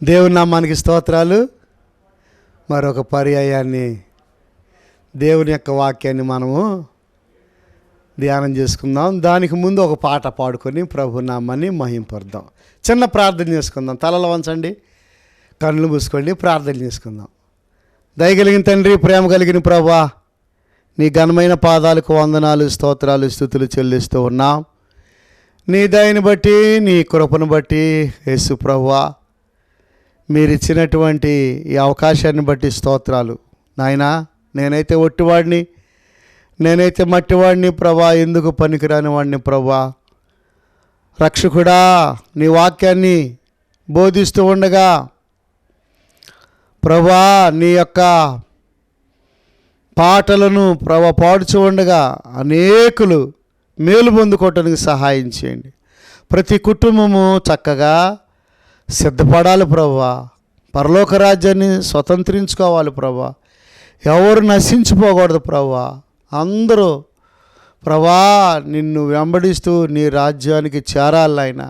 దేవుని నామానికి స్తోత్రాలు. మరొక పర్యాయాన్ని దేవుని యొక్క వాక్యాన్ని మనము ధ్యానం చేసుకుందాం. దానికి ముందు ఒక పాట పాడుకొని ప్రభు నామాన్ని మహింపరుద్దాం. చిన్న ప్రార్థన చేసుకుందాం. తలలు వంచండి, కళ్ళు మూసుకోండి, ప్రార్థన చేసుకుందాం. దయగలిగిన తండ్రి, ప్రేమ కలిగిన ప్రభువా, నీ ఘనమైన పాదాలకు వందనాలు, స్తోత్రాలు, స్తుతులు చెల్లిస్తూ ఉన్నాం. నీ దయని బట్టి, నీ కృపను బట్టి యేసు ప్రభువా, మీరు ఇచ్చినటువంటి ఈ అవకాశాన్ని బట్టి స్తోత్రాలు. నాయనా, నేనైతే ఒట్టివాడిని, నేనైతే మట్టివాడిని ప్రభా, ఎందుకు పనికిరాని వాడిని ప్రభా. రక్షకుడా, నీ వాక్యాన్ని బోధిస్తూ ఉండగా ప్రభా, నీ యొక్క పాటలను ప్రభా పాడుచూ ఉండగా అనేకులు మేలు పొందుకోవటానికి సహాయం చేయండి. ప్రతి కుటుంబము చక్కగా సిద్ధపడాలి ప్రభువా. పరలోక రాజ్యాన్ని స్వతంత్రించుకోవాలి ప్రభువా. ఎవరు నశించిపోకూడదు ప్రభువా. అందరూ ప్రభా నిన్ను వెంబడిస్తూ నీ రాజ్యానికి చేరాలి. ఆయన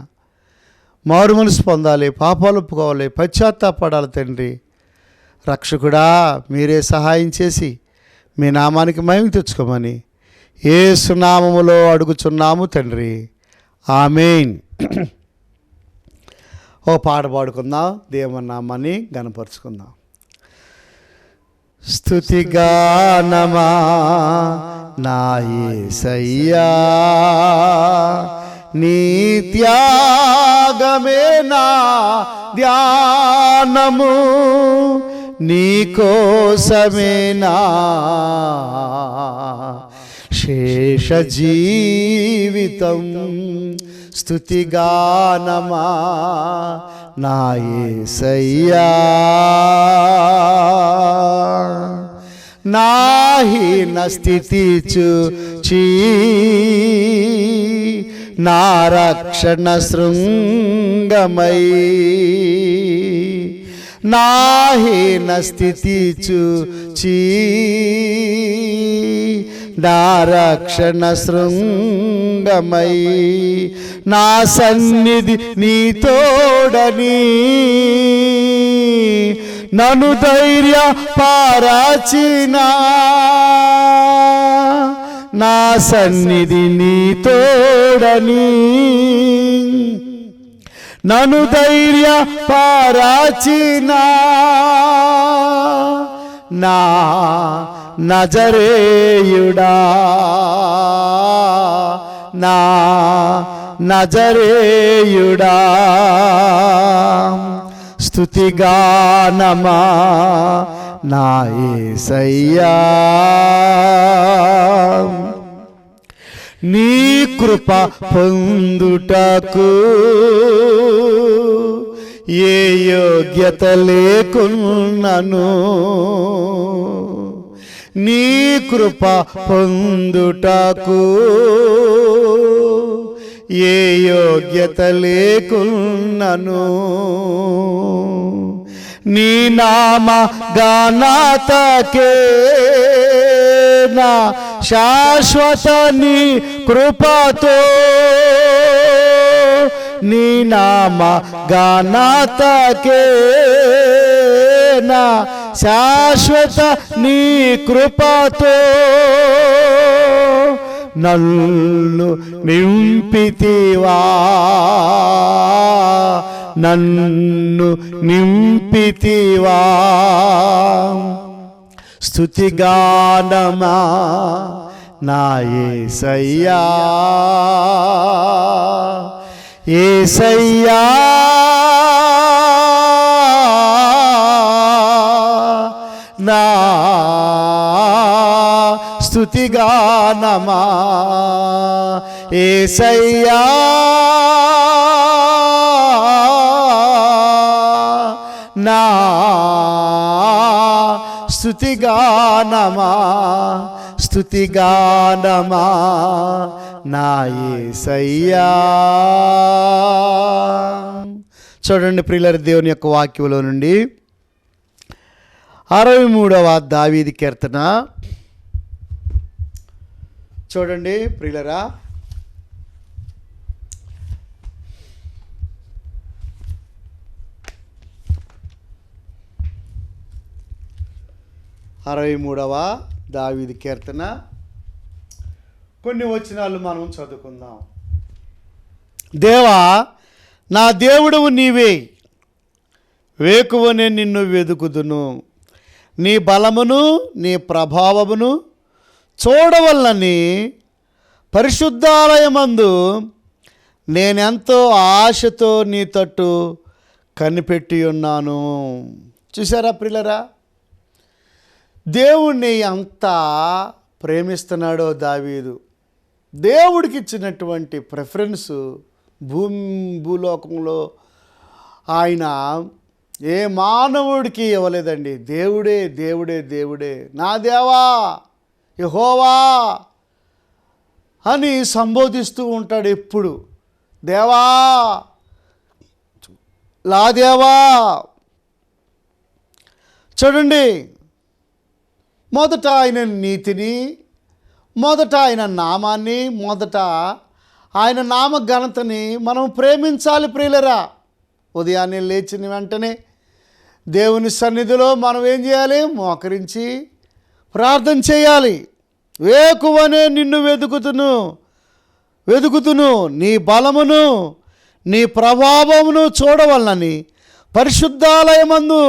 మారు మనసు పొందాలి, పాపాలు ఒప్పుకోవాలి, పశ్చాత్తాపడాలి. తండ్రి రక్షకుడా, మీరే సహాయం చేసి మీ నామానికి మహిమ తెచ్చుకోమని యేసు నామములో అడుగుచున్నాము తండ్రి, ఆమేన్. ఓ పాట పాడుకుందాం, దేవుని నామాన్ని ఘనపరుచుకుందాం. స్తుతిగానమా నా యేసయ్యా, నీ త్యాగమే నా ధ్యానము, నీ కోసమే నా శేష జీవితం. స్తుతిగానమా నా యేసయ్యా, నా హీన స్థితి చూచి నా రక్షణ శృంగమై, నా హీన స్థితి చూచి నా రక్షణ శృంగమై, నా సన్నిధి నీ తోడని నన్ను ధైర్య పరచినా, నా సన్నిధి నీ తోడని నన్ను ధైర్య పరచినా, నా నజరేయుడా, నా నజరేయుడా, స్తుతిగానమా నా యేసయ్యా. నీ కృప పొందుటకు ఏ యోగ్యత లేకున్నను, నీ కృప పొందుటకు ఏ యోగ్యత లేకున్నను, నీ నామ గానాతకే నా శాశ్వత నీ కృపతో, నీ నామ గానాతకే నా శాశ్వత నీ కృపతో నన్ను నింపితివా, నన్ను నింపితివా. స్తుతిగానమా నా యేసయ్యా, యేసయ్యా, నా స్తుతిగానమా యేసయ్యా, నా స్తుతిగానమా, స్తుతిగానమా నా యేసయ్యా. చూడండి ప్రియులారా, దేవుని యొక్క వాక్యంలో నుండి 63వ దావీదు కీర్తన చూడండి ప్రియులారా. 63వ దావీదు కీర్తన కొన్ని వచనాలు మనం చదువుకుందాం. దేవా, నా దేవుడవు నీవే, వేకువనే నిన్ను వెదుకుదును. నీ బలమును నీ ప్రభావమును చూడవలనని పరిశుద్ధాలయమందు నేనెంతో ఆశతో నీ తట్టు కనిపెట్టి ఉన్నాను. చూసారా ప్రియులరా, దేవుణ్ణి ఎంత ప్రేమిస్తున్నాడో దావీదు. దేవుడికి ఇచ్చినటువంటి ప్రిఫరెన్స్ భూలోకంలో ఆయన ఏ మానవుడికి ఇవ్వలేదండి. దేవుడే దేవుడే దేవుడే, నా దేవా యెహోవా అని సంబోధిస్తూ ఉంటాడు ఎప్పుడు. దేవా, లా దేవా. చూడండి, మొదట ఆయన నీతిని, మొదట ఆయన నామాన్ని, మొదట ఆయన నామ ఘనతని మనం ప్రేమించాలి ప్రియులరా. ఉదయాన్నే లేచిన వెంటనే దేవుని సన్నిధిలో మనం ఏం చేయాలి? మోకరించి ప్రార్థన చేయాలి. వేకువనే నిన్ను వెదుకుతును, నీ బలమును నీ ప్రభావమును చూడవలనని పరిశుద్ధాలయమందు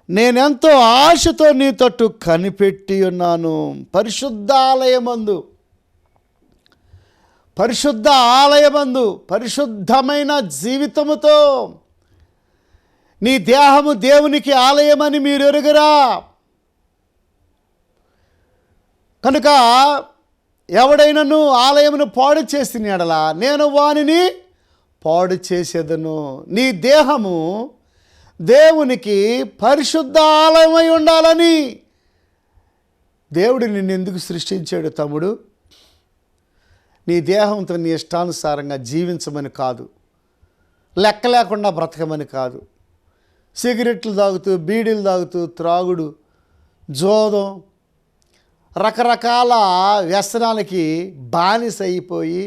నేనెంతో ఆశతో నీ తట్టు కనిపెట్టి ఉన్నాను. పరిశుద్ధ ఆలయమందు పరిశుద్ధమైన జీవితముతో నీ దేహము దేవునికి ఆలయమని మీరు ఎరుగరా? కనుక ఎవడైనను ఆలయమును పాడు చేసిన యెడల నేను వానిని పాడు చేసేదను. నీ దేహము దేవునికి పరిశుద్ధ ఆలయమై ఉండాలని దేవుడు నిన్ను ఎందుకు సృష్టించాడు తమ్ముడు? నీ దేహంతో నీ ఇష్టానుసారంగా జీవించమని కాదు, లెక్క లేకుండా బ్రతకమని కాదు. సిగరెట్లు తాగుతూ, బీడీలు తాగుతూ, త్రాగుడు, జోదం, రకరకాల వ్యసనాలకి బానిస అయిపోయి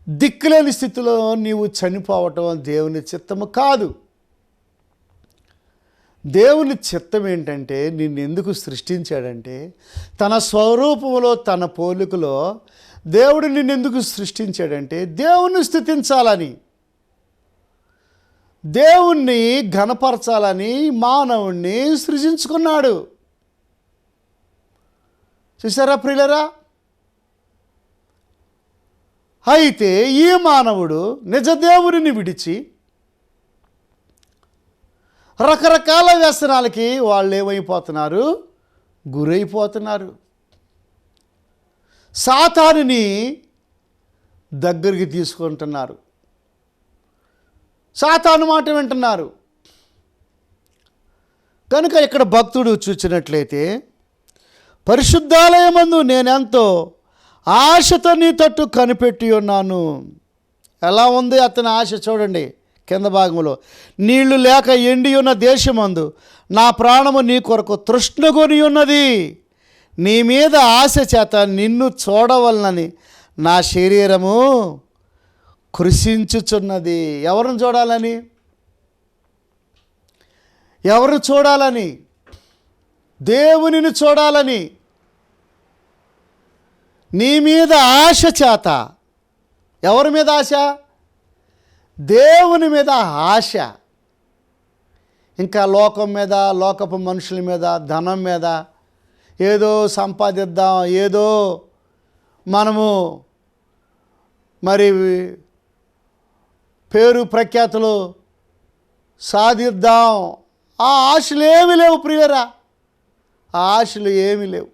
దిక్కులేని స్థితిలో నీవు చనిపోవటం దేవుని చిత్తము కాదు. దేవుని చిత్తం ఏంటంటే, నిన్నెందుకు సృష్టించాడంటే తన స్వరూపంలో తన పోలికలో దేవుడు నిన్నెందుకు సృష్టించాడంటే దేవుణ్ణి స్తుతించాలని, దేవుణ్ణి ఘనపరచాలని మానవుణ్ణి సృజించుకున్నాడు. చూసారా ప్రియులరా? అయితే ఈ మానవుడు నిజదేవుడిని విడిచి రకరకాల వ్యసనాలకి వాళ్ళు ఏమైపోతున్నారు? గురైపోతున్నారు. సాతానుని దగ్గరికి తీసుకుంటున్నారు, సాతాను మాట వింటున్నారు. కనుక ఇక్కడ భక్తుడు చూచినట్లయితే, పరిశుద్ధాలయమందు నేనెంతో ఆశతో నీ తట్టు కనిపెట్టి ఉన్నాను. ఎలా ఉంది అతని ఆశ చూడండి కింద భాగంలో. నీళ్లు లేక ఎండి ఉన్న దేశమందు నా ప్రాణము నీ కొరకు తృష్ణగొని ఉన్నది. నీ మీద ఆశ చేత నిన్ను చూడవలనని నా శరీరము కృషించుచున్నది. ఎవరిని చూడాలని? ఎవరు చూడాలని? దేవునిని చూడాలని. నీ మీద ఆశ చేత. ఎవరి మీద ఆశ? దేవుని మీద ఆశ. ఇంకా లోకం మీద, లోకపు మనుషుల మీద, ధనం మీద, ఏదో సంపాదిద్దాం, ఏదో మనము మరి పేరు ప్రఖ్యాతులు సాధిద్దాం. ఆ ఆశలు ఏమీ లేవు ప్రియులరా, ఆ ఆశలు ఏమీ లేవు.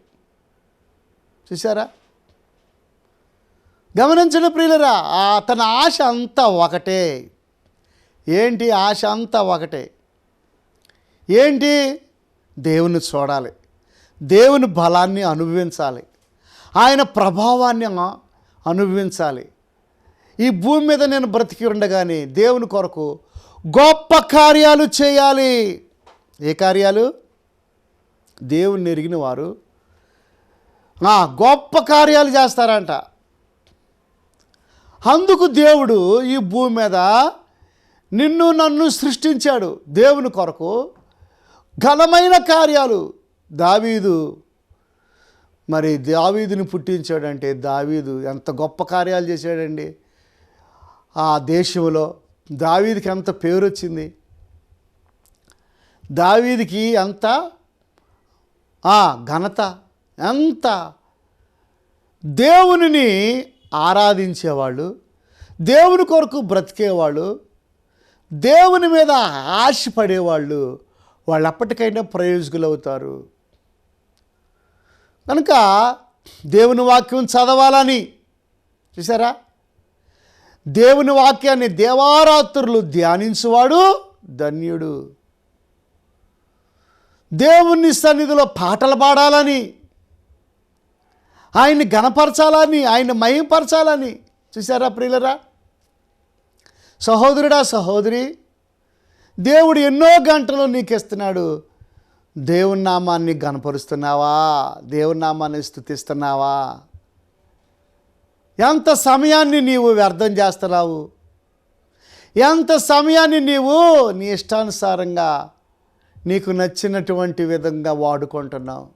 చూసారా? గమనించిన ప్రియులరా, తన ఆశ అంతా ఒకటే. ఏంటి ఆశ? అంతా ఒకటే. ఏంటి? దేవుని చూడాలి, దేవుని బలాన్ని అనుభవించాలి, ఆయన ప్రభావాన్ని అనుభవించాలి. ఈ భూమి మీద నేను బ్రతికి ఉండగానే దేవుని కొరకు గొప్ప కార్యాలు చేయాలి. ఏ కార్యాలు? దేవుని ఎరిగిన వారు గొప్ప కార్యాలు చేస్తారంట. అందుకు దేవుడు ఈ భూమి మీద నిన్ను నన్ను సృష్టించాడు. దేవుని కొరకు ఘనమైన కార్యాలు, దావీదు, మరి దావీదుని పుట్టించాడంటే దావీదు ఎంత గొప్ప కార్యాలు చేశాడండి ఆ దేశంలో. దావీదుకి ఎంత పేరు వచ్చింది, దావీదుకి ఎంత ఘనత, ఎంత దేవునిని ఆరాధించేవాళ్ళు, దేవుని కొరకు బ్రతికేవాళ్ళు, దేవుని మీద ఆశపడేవాళ్ళు, వాళ్ళు ఎప్పటికైనా ప్రయోజకులు అవుతారు. కనుక దేవుని వాక్యం చదవాలని, చూసారా, దేవుని వాక్యాన్ని దేవారాత్రులు ధ్యానించువాడు ధన్యుడు. దేవుని సన్నిధిలో పాటలు పాడాలని, ఆయన్ని ఘనపరచాలని, ఆయన మహిమపరచాలని. చూసారా ప్రియులరా, సహోదరుడా సహోదరి, దేవుడు ఎన్నో గంటలు నీకు ఇస్తున్నాడు. దేవుని నామాన్ని ఘనపరుస్తున్నావా? దేవుని నామాన్ని స్తుతిస్తున్నావా? ఎంత సమయాన్ని నీవు వ్యర్థం చేస్తున్నావు? ఎంత సమయాన్ని నీవు నీ ఇష్టానుసారంగా నీకు నచ్చినటువంటి విధంగా వాడుకుంటున్నావు?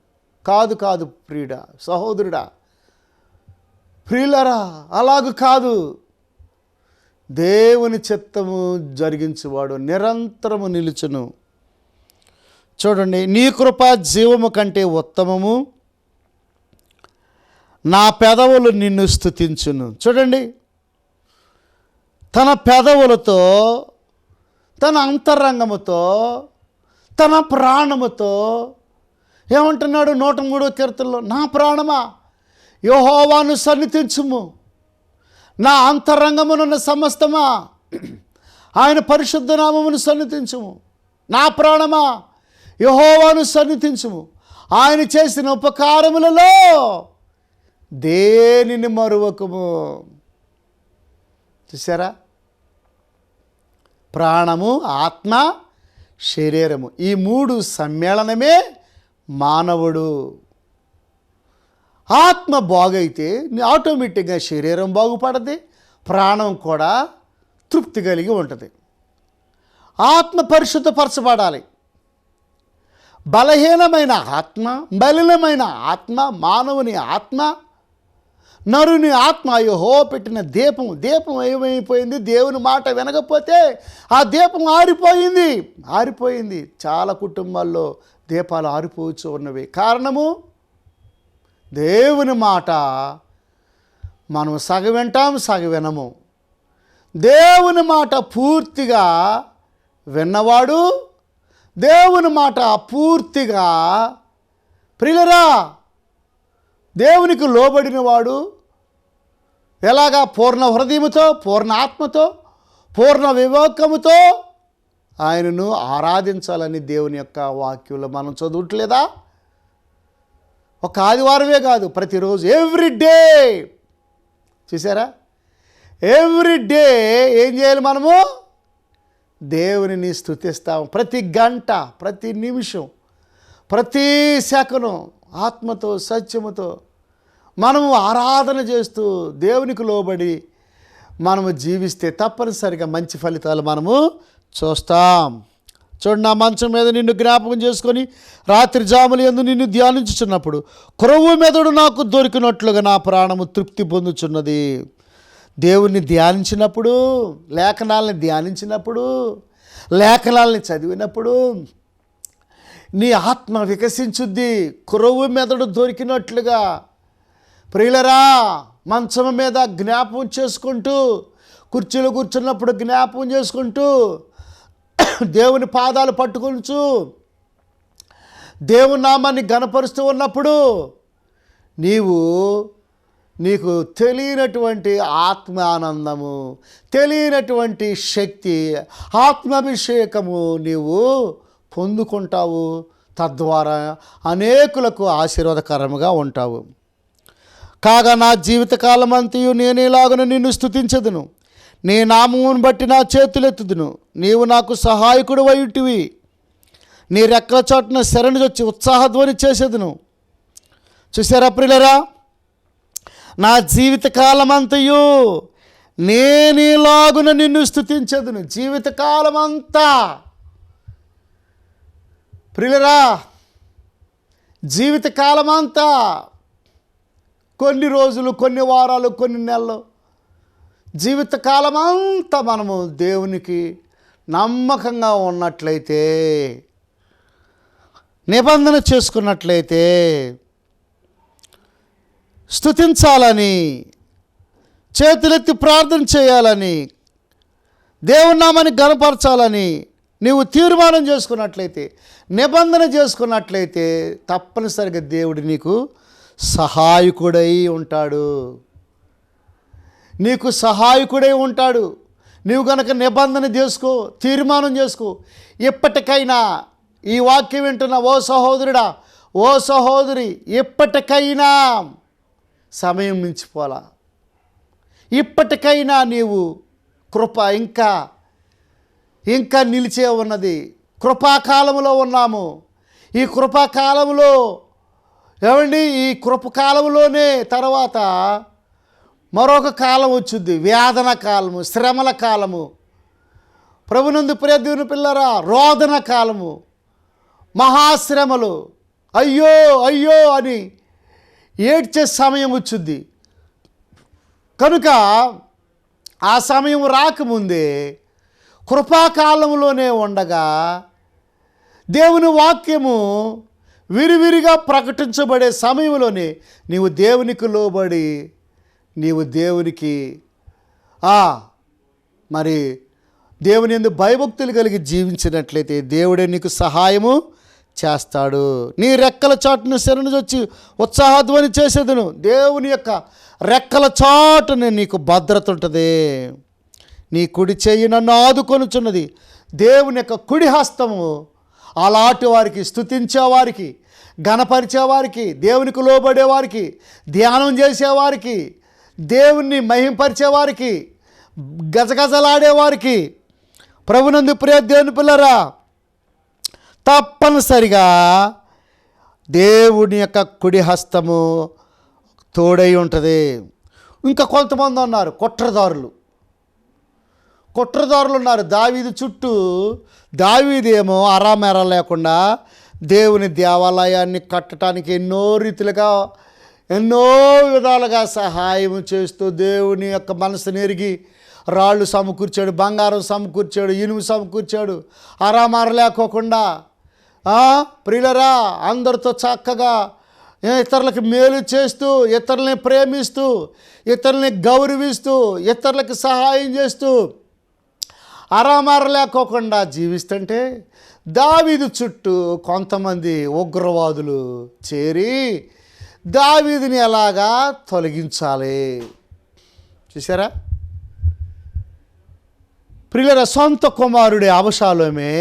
కాదు కాదు ప్రియుడా, సహోదరుడా, ప్రియులరా, అలాగూ కాదు. దేవుని చిత్తము జరిగించువాడు నిరంతరము నిలుచును. చూడండి, నీ కృప జీవము కంటే ఉత్తమము, నా పెదవులు నిన్ను స్తుతించును. చూడండి, తన పెదవులతో, తన అంతరంగముతో, తన ప్రాణముతో ఏమంటున్నాడు 103వ కీర్తనలో, నా ప్రాణమా యెహోవాను సన్నిధించుము, నా అంతరంగమునున్న సమస్తమా ఆయన పరిశుద్ధ నామమును సన్నిధించుము. నా ప్రాణమా యెహోవాను సన్నిధించుము, ఆయన చేసిన ఉపకారములలో దేనిని మరువకము. చూసారా, ప్రాణము, ఆత్మ, శరీరము, ఈ మూడు సమ్మేళనమే మానవుడు. ఆత్మ బాగైతే ఆటోమేటిక్గా శరీరం బాగుపడది, ప్రాణం కూడా తృప్తి కలిగి ఉంటుంది. ఆత్మ పరిశుద్ధపరచబడాలి. బలహీనమైన ఆత్మ, బలీనమైన ఆత్మ, మానవుని ఆత్మ, నరుని ఆత్మ యెహోవా పెట్టిన దీపం ఏమైపోయింది? దేవుని మాట వినకపోతే ఆ దీపం ఆరిపోయింది. చాలా కుటుంబాల్లో దీపాలు ఆరిపోవచ్చు ఉన్నవి. కారణము, దేవుని మాట మనం సగం వింటాం, సగం వినము. దేవుని మాట పూర్తిగా విన్నవాడు, దేవుని మాట పూర్తిగా ప్రియులరా దేవునికి లోబడినవాడు ఎలాగా పూర్ణ హృదయముతో, పూర్ణ ఆత్మతో, పూర్ణ వివేకముతో ఆయనను ఆరాధించాలని దేవుని యొక్క వాక్యంలో మనం చదువుట్లేదా? ఒక ఆదివారమే కాదు, ప్రతిరోజు, ఎవ్రీడే. చూసారా, ఎవ్రీడే ఏం చేయాలి? మనము దేవునిని స్తుతిస్తాం. ప్రతి గంట, ప్రతి నిమిషం, ప్రతి సెకను ఆత్మతో, సత్యముతో మనము ఆరాధన చేస్తూ దేవునికి లోబడి మనము జీవిస్తే తప్పనిసరిగా మంచి ఫలితాలు మనము చూస్తాం. చూడండి, నా మంచం మీద నిన్ను జ్ఞాపకం చేసుకొని రాత్రి జాములు యందు నిన్ను ధ్యానించుచున్నప్పుడు క్రొవ్వు మెదడు నాకు దొరికినట్లుగా నా ప్రాణము తృప్తి పొందుచున్నది. దేవుణ్ణి ధ్యానించినప్పుడు, లేఖనాలని ధ్యానించినప్పుడు, లేఖనాలని చదివినప్పుడు నీ ఆత్మ వికసించుద్ది. క్రొవ్వు మెదడు దొరికినట్లుగా. ప్రియులరా, మంచం మీద జ్ఞాపకం చేసుకుంటూ, కుర్చీలో కూర్చున్నప్పుడు జ్ఞాపకం చేసుకుంటూ, దేవుని పాదాలు పట్టుకొనుచు దేవుని నామాన్ని ఘనపరుస్తూ ఉన్నప్పుడు నీకు తెలియనటువంటి ఆత్మానందము, తెలియనటువంటి శక్తి, ఆత్మాభిషేకము నీవు పొందుకుంటావు. తద్వారా అనేకులకు ఆశీర్వాదకరముగా ఉంటావు. కాగా నా జీవితకాలం అంతయు నేనేలాగను నిన్ను స్తుతించదును, నీ నామమును బట్టి నా చేతులెత్తుదును. నీవు నాకు సహాయకుడు వైటివి, నీ రెక్కల చోటున శరణుజొచ్చి ఉత్సాహధ్వని చేసేదును. చూసారా ప్రియులరా, నా జీవితకాలం అంతయు నేనేలాగున నిన్ను స్తుతించదును. జీవితకాలం అంతా ప్రియులరా, జీవితకాలమంతా కొన్ని రోజులు, కొన్ని వారాలు, కొన్ని నెలలు, జీవితకాలమంతా మనము దేవునికి నమ్మకంగా ఉన్నట్లయితే, నిబంధన చేసుకున్నట్లయితే, స్తుతించాలని, చేతులెత్తి ప్రార్థన చేయాలని, దేవుని నామాన్ని ఘనపరచాలని నీవు తీర్మానం చేసుకున్నట్లయితే, నిబంధన చేసుకున్నట్లయితే తప్పనిసరిగా దేవుడు నీకు సహాయకుడై ఉంటాడు. నీకు సహాయకుడై ఉంటాడు. నీవు కనుక నిబంధన చేసుకో, తీర్మానం చేసుకో. ఎప్పటికైనా ఈ వాక్యం వింటున్న ఓ సహోదరుడా, ఓ సహోదరి, ఎప్పటికైనా సమయం మించిపోలా. ఇప్పటికైనా నీవు కృప ఇంకా నిలిచే ఉన్నది. కృపాకాలంలో ఉన్నాము. ఈ కృపాకాలంలో ఏమండి, ఈ కృపకాలంలోనే తర్వాత మరొక కాలం వచ్చుద్ది, వేదన కాలము, శ్రమల కాలము, ప్రభునందు ప్రియ దేవుని పిల్లరా, రోదన కాలము, మహాశ్రమలు, అయ్యో అయ్యో అని ఏడ్చే సమయం వచ్చుద్ది. కనుక ఆ సమయం రాకముందే కృపాకాలంలోనే ఉండగా దేవుని వాక్యము విరివిరిగా ప్రకటించబడే సమయంలోనే నీవు దేవునికి లోబడి, నీవు దేవునికి మరి దేవుని యందు భయభక్తులు కలిగి జీవించినట్లయితే దేవుడే నీకు సహాయము చేస్తాడు. నీ రెక్కల చాటును శరణుజొచ్చి ఉత్సాహధ్వని చేసేదను. దేవుని యొక్క రెక్కల చాటున నీకు భద్రత ఉంటుంది. నీ కుడి చెయ్యి నన్ను ఆదుకొనుచున్నది. దేవుని యొక్క కుడి హస్తము అలాంటి వారికి, స్తుతించేవారికి, ఘనపరిచేవారికి, దేవునికి లోబడేవారికి, ధ్యానం చేసేవారికి, దేవుణ్ణి మహింపరిచేవారికి, గజగజలాడేవారికి, ప్రభునందు ప్రియ దేవుని పిల్లరా, తప్పనిసరిగా దేవుని యొక్క కుడి హస్తము తోడై ఉంటుంది. ఇంకా కొంతమంది ఉన్నారు కుట్రదారులు ఉన్నారు. దావీదు చుట్టూ, దావీదేమో అరామెర లేకుండా దేవుని దేవాలయాన్ని కట్టడానికి ఎన్నో రీతిలుగా, ఎన్నో విధాలుగా సహాయం చేస్తూ దేవుని యొక్క మనసుని ఎరిగి రాళ్ళు సమకూర్చాడు, బంగారం సమకూర్చాడు, ఇనుము సమకూర్చాడు. అరామెర లేకోకుండా ప్రియులరా అందరితో చక్కగా ఇతరులకు మేలు చేస్తూ, ఇతరులని ప్రేమిస్తూ, ఇతరులని గౌరవిస్తూ, ఇతరులకు సహాయం చేస్తూ అరామార లేకోకుండా జీవిస్తుంటే దావీదు చుట్టూ కొంతమంది ఉగ్రవాదులు చేరి దావీదుని ఎలాగా తొలగించాలి చూసారా? ప్రియుల సొంత కుమారుడి అబషాలోమే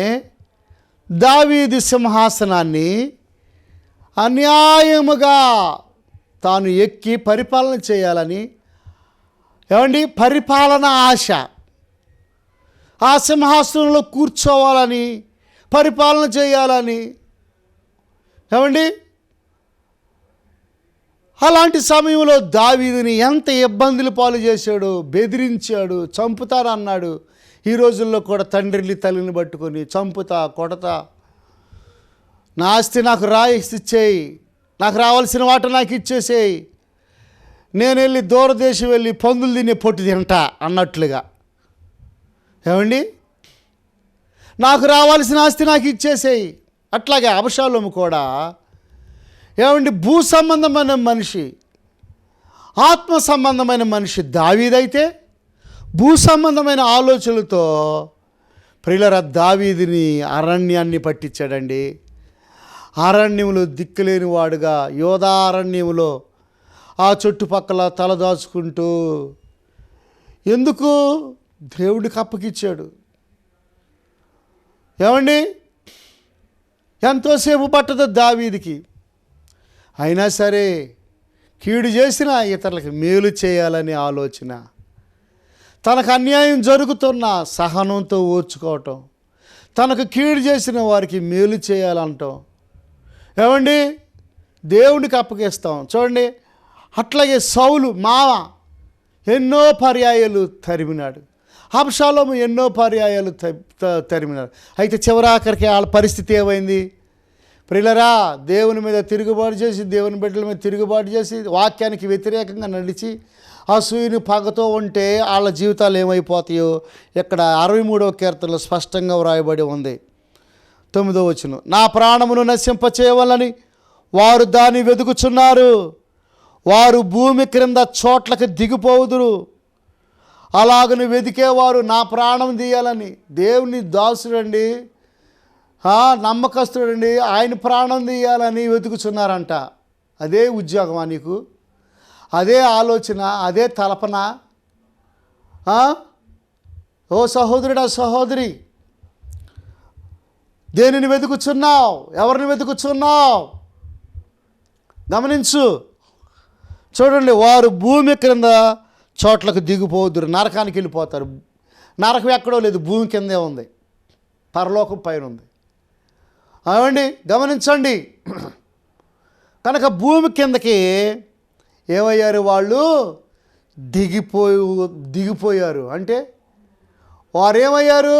దావీదు సింహాసనాన్ని అన్యాయముగా తాను ఎక్కి పరిపాలన చేయాలని, పరిపాలన ఆశ, ఆ సింహాసనంలో కూర్చోవాలని, పరిపాలన చేయాలని, అలాంటి సమయంలో దావీదుని ఎంత ఇబ్బందులు పాలు చేశాడు, బెదిరించాడు, చంపుతానన్నాడు. ఈ రోజుల్లో కూడా తండ్రిని తల్లిని పట్టుకొని చంపుతా, కొడతా, నా ఆస్తి నాకు ఇచ్చేయి, నాకు రావాల్సిన వాట నాకు ఇచ్చేసేయి, నేను వెళ్ళి దూరదేశం వెళ్ళి పందులు తినే పొట్టు తింటా అన్నట్లుగా, నాకు రావాల్సిన ఆస్తి నాకు ఇచ్చేసేయి. అట్లాగే అబషాలోము కూడా భూ సంబంధమైన మనిషి, ఆత్మ సంబంధమైన మనిషి దావీదైతే భూ సంబంధమైన ఆలోచనలతో ప్రియులరా దావీదుని అరణ్యాన్ని పట్టించాడండి. అరణ్యములో దిక్కులేని వాడుగా యోధా అరణ్యములో ఆ చుట్టుపక్కల తలదాచుకుంటూ, ఎందుకు దేవుడికి అప్పగిచ్చాడు. ఎంతోసేపు పట్టదు దావీదుకి. అయినా సరే కీడు చేసిన ఇతరులకు మేలు చేయాలనే ఆలోచన, తనకు అన్యాయం జరుగుతున్న సహనంతో ఓర్చుకోవటం, తనకు కీడు చేసిన వారికి మేలు చేయాలంటాం, దేవునికి అప్పగిస్తాం. చూడండి, అట్లాగే సౌలు మావ ఎన్నో పర్యాయాలు తరిమినాడు, అబ్షాలోము ఎన్నో పర్యాయాలు తరిమినాడు. అయితే చివరాఖరికి వాళ్ళ పరిస్థితి ఏమైంది? ప్రియులరా, దేవుని మీద తిరుగుబాటు చేసి, దేవుని బిడ్డల మీద తిరుగుబాటు చేసి, వాక్యానికి వ్యతిరేకంగా నడిచి అసూయని పగతో ఉంటే వాళ్ళ జీవితాలు ఏమైపోతాయో ఇక్కడ 63వ కీర్తనలో స్పష్టంగా వ్రాయబడి ఉంది. 9వ వచనం, నా ప్రాణమును నశింపచేయవలని వారు దాన్ని వెతుకుచున్నారు, వారు భూమి క్రింద చోట్లకి దిగిపోవుదురు. అలాగని వెతికేవారు నా ప్రాణం తీయాలని. దేవుని దాసుడండి, నమ్మకస్తుడండి, ఆయన ప్రాణం తీయాలని వెతుకుచున్నారంట. అదే ఉద్యోగమా నీకు? అదే ఆలోచన, అదే తలపన? ఓ సహోదరుడా, సహోదరి, దేనిని వెతుకుచున్నావు? ఎవరిని వెతుకుచున్నావు? గమనించు. చూడండి, వారు భూమి క్రింద చోట్లకు దిగిపోదురు, నరకానికి వెళ్ళిపోతారు. నరకం ఎక్కడో లేదు, భూమి కిందే ఉంది, పరలోకం పైన ఉంది. అవండి గమనించండి. కనుక భూమి కిందకి ఏమయ్యారు? వాళ్ళు దిగిపోయారు. అంటే వారేమయ్యారు?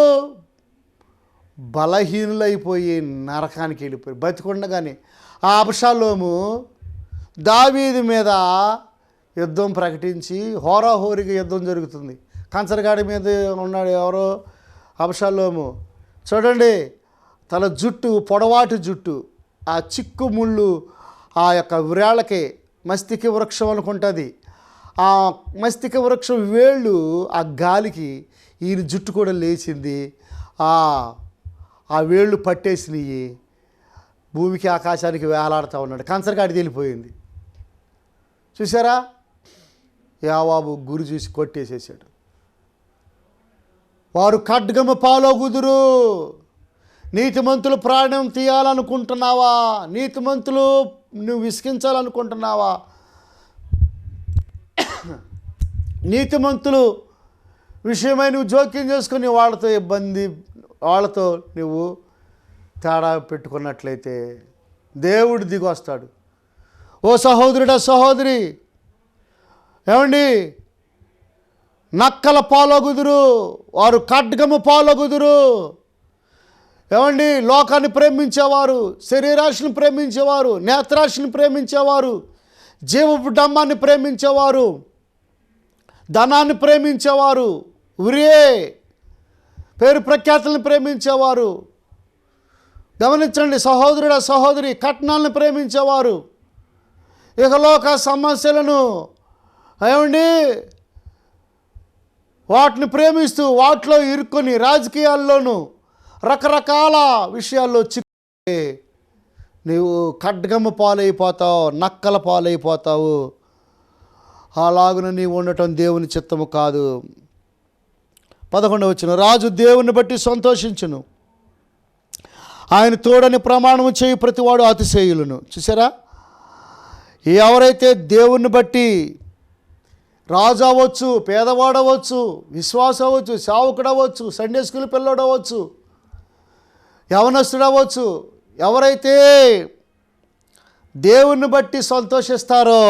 బలహీనులైపోయి నరకానికి వెళ్ళిపోయారు. బతికుండగానే ఆ అబ్షాలోము దావీదు మీద యుద్ధం ప్రకటించి హోరాహోరీగా యుద్ధం జరుగుతుంది. కంచరగాడి మీద ఉన్నాడు ఎవరో, అబ్షాలోము. చూడండి, తన జుట్టు పొడవాటి జుట్టు, ఆ చిక్కు ముళ్ళు ఆ యొక్క వ్రేళ్ళకి మస్తిక వృక్షం అనుకుంటుంది. ఆ మస్తిక వృక్షం వేళ్ళు ఆ గాలికి ఈయన జుట్టు కూడా లేచింది. ఆ వేళ్ళు పట్టేసినవి, భూమికి ఆకాశానికి వేలాడుతూ ఉన్నాడు. కంచరగాడి వెళ్ళిపోయింది. చూసారా? యావాబు గురి చూసి కొట్టేసేసాడు. వారు ఖడ్గము పాలగుదురు. నీతిమంతులు ప్రాణం తీయాలనుకుంటున్నావా? నీతిమంతులు నువ్వు విసిగించాలనుకుంటున్నావా? నీతిమంతులు విషయమై నువ్వు జోక్యం చేసుకుని వాళ్ళతో నువ్వు తేడా పెట్టుకున్నట్లయితే దేవుడు దిగి వస్తాడు. ఓ సహోదరుడా, సహోదరి, ఏమండి, నక్కల పాలగుదురు, వారు ఖడ్గము పాలగుదురు. ఏమండి, లోకాన్ని ప్రేమించేవారు, శరీరాశిని ప్రేమించేవారు, నేత్రాశిని ప్రేమించేవారు, జీవపు డంబాన్ని ప్రేమించేవారు, ధనాన్ని ప్రేమించేవారు, ఉరియే పేరు ప్రఖ్యాతులను ప్రేమించేవారు. గమనించండి సహోదరుడా, సహోదరి, కట్నాలను ప్రేమించేవారు, ఇహలోక సమస్యలను ఏమండి వాటిని ప్రేమిస్తూ వాటిలో ఇరుక్కొని రాజకీయాల్లోనూ రకరకాల విషయాల్లో చిక్కి నీవు ఖడ్గము పాలైపోతావు, నక్కల పాలైపోతావు. అలాగున నీవు ఉండటం దేవుని చిత్తము కాదు. 11వ వచనం, రాజు దేవుని బట్టి సంతోషించును, ఆయన తోడని ప్రమాణము చేయు ప్రతివాడు అతిశయులను. చూసారా? ఎవరైతే దేవుణ్ణి బట్టి, రాజు అవ్వచ్చు, పేదవాడవచ్చు, విశ్వాసం అవ్వచ్చు, సేవకుడవచ్చు, సండే స్కూల్ పిల్లడవచ్చు, యవనస్తుడవచ్చు, ఎవరైతే దేవుణ్ణి బట్టి సంతోషిస్తారో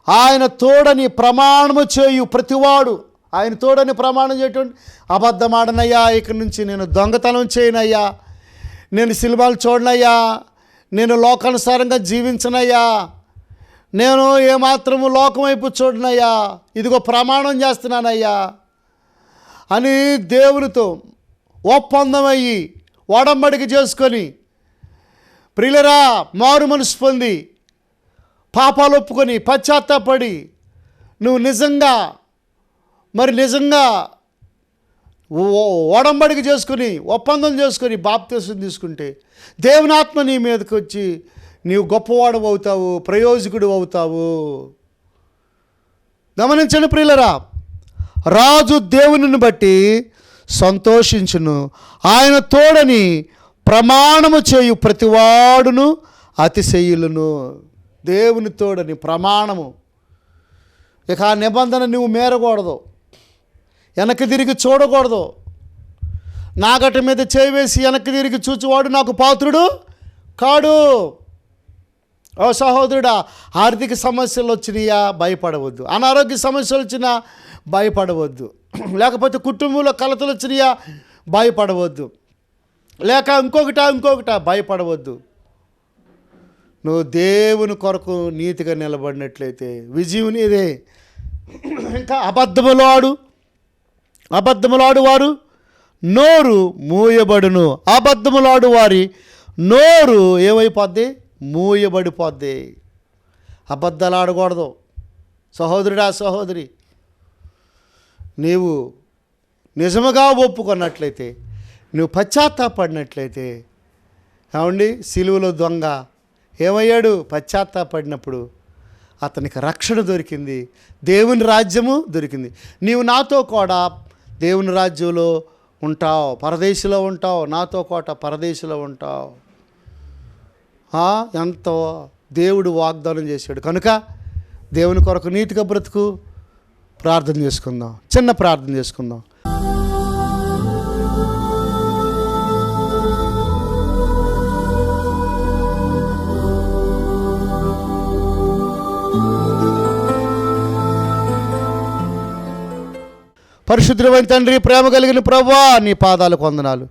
ఆయన తోడని ప్రమాణము చేయు ప్రతివాడు. ఆయన తోడని ప్రమాణం చేయటం, అబద్ధమాడనయ్యా, ఇక్కడి నుంచి నేను దొంగతనం చేయనయ్యా, నేను సినిమాలు చూడనయ్యా, నేను లోకానుసారంగా జీవించనయ్యా, నేను ఏమాత్రము లోకం వైపు చూడనయ్యా, ఇదిగో ప్రమాణం చేస్తున్నానయ్యా అని దేవునితో ఒప్పందమయ్యి ఒడంబడిక చేసుకొని, ప్రియులరా, మారు మనసు పొంది పాపాలు ఒప్పుకొని పశ్చాత్తాపడి నువ్వు నిజంగా ఒడంబడిక చేసుకుని ఒప్పందం చేసుకొని బాప్తిసం తీసుకుంటే దేవుని ఆత్మ నీ మీదకి వచ్చి నీవు గొప్పవాడు అవుతావు, ప్రయోజకుడు అవుతావు. గమనించండి ప్రియులరా, రాజు దేవునిని బట్టి సంతోషించును, ఆయన తోడని ప్రమాణము చేయు ప్రతివాడును అతిశయులను. దేవుని తోడని ప్రమాణము. ఇక ఆ నిబంధన నువ్వు మేరకూడదు, వెనక్కి తిరిగి చూడకూడదు. నాగటి మీద చేయి వేసి వెనక్కి తిరిగి చూచువాడు నాకు పాత్రుడు కాడు. ఓ సహోదరుడా, ఆర్థిక సమస్యలు వచ్చినాయా భయపడవద్దు, అనారోగ్య సమస్యలు వచ్చినా భయపడవద్దు, లేకపోతే కుటుంబంలో కలతలు వచ్చినాయా భయపడవద్దు. లేక ఇంకొకట భయపడవద్దు. నువ్వు దేవుని కొరకు నీతిగా నిలబడినట్లయితే విజయం నీదే. ఇంకా అబద్ధములాడు వారు నోరు మూయబడును. అబద్ధములాడు వారి నోరు ఏమైపోద్ది? మూయబడిపోద్ది. అబద్ధాలు ఆడకూడదు. సహోదరుడా, సహోదరి, నీవు నిజముగా ఒప్పుకున్నట్లయితే, నువ్వు పశ్చాత్తాపడినట్లయితే, ఏమండి, సిలువలో దొంగ ఏమయ్యాడు? పశ్చాత్తాపడినప్పుడు అతనికి రక్షణ దొరికింది, దేవుని రాజ్యము దొరికింది. నీవు నాతో కూడా దేవుని రాజ్యంలో ఉంటావు, పరదేశంలో ఉంటావు, నాతో కూడా పరదేశంలో ఉంటావు. ఎంతో దేవుడు వాగ్దానం చేశాడు. కనుక దేవుని కొరకు నీతిగా బ్రతుకు. ప్రార్థన చేసుకుందాం, చిన్న ప్రార్థన చేసుకుందాం. పరిశుద్ధమైన తండ్రి, ప్రేమ కలిగిన ప్రభువా, నీ పాదాలకు వందనాలు.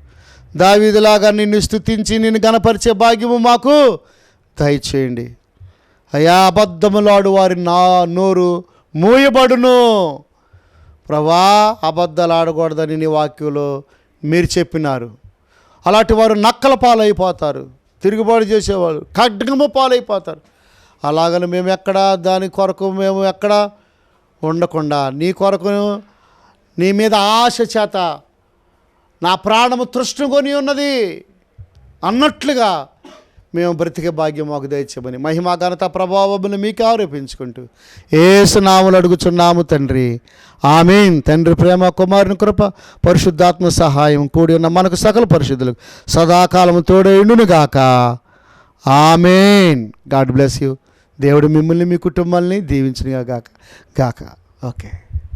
దావీదులాగా నిన్ను స్తుతించి నిన్ను గణపరిచే భాగ్యము మాకు దయచేయండి అయ్యా. అబద్ధములాడు వారి నోరు మూయబడును. ప్రభువా, అబద్ధాలు ఆడకూడదని నీ వాక్యంలో మీరు చెప్పినారు. అలాంటి వారు నక్కల పాలైపోతారు, తిరుగుబాటు చేసేవాళ్ళు ఖడ్గము పాలైపోతారు. అలాగని మేము ఎక్కడ దాని కొరకు మేము ఎక్కడ ఉండకుండా నీ కొరకు నీ మీద ఆశ చేత నా ప్రాణము తృష్ణుకొని ఉన్నది అన్నట్లుగా మేము బ్రతికే భాగ్యం మాకు దయచేయమని మహిమా ఘనత ప్రభావములు మీకు ఆరోపించుకుంటూ యేసు నామములో అడుగుచున్నాము తండ్రి, ఆమేన్. తండ్రి ప్రేమ, కుమారుని కృప, పరిశుద్ధాత్మ సహాయం కూడి ఉన్న మనకు సకల పరిశుద్ధులకు సదాకాలము తోడైండును గాక. ఆమేన్. God bless you. దేవుడు మిమ్మల్ని మీ కుటుంబాన్ని దీవించునుగా గాక. ఓకే.